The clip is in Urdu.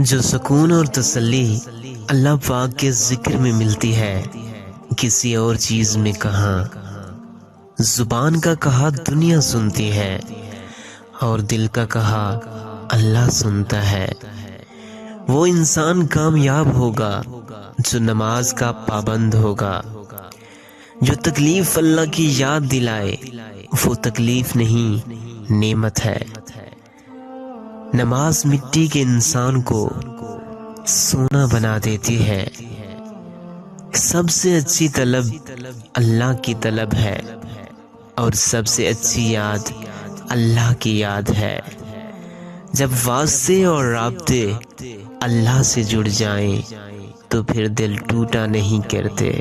جو سکون اور تسلی اللہ پاک کے ذکر میں ملتی ہے، کسی اور چیز میں کہاں۔ زبان کا کہا دنیا سنتی ہے، اور دل کا کہا اللہ سنتا ہے۔ وہ انسان کامیاب ہوگا جو نماز کا پابند ہوگا، جو تکلیف اللہ کی یاد دلائے وہ تکلیف نہیں نعمت ہے۔ نماز مٹی کے انسان کو سونا بنا دیتی ہے۔ سب سے اچھی طلب اللہ کی طلب ہے، اور سب سے اچھی یاد اللہ کی یاد ہے۔ جب واسطے اور رابطے اللہ سے جڑ جائیں تو پھر دل ٹوٹا نہیں کرتے۔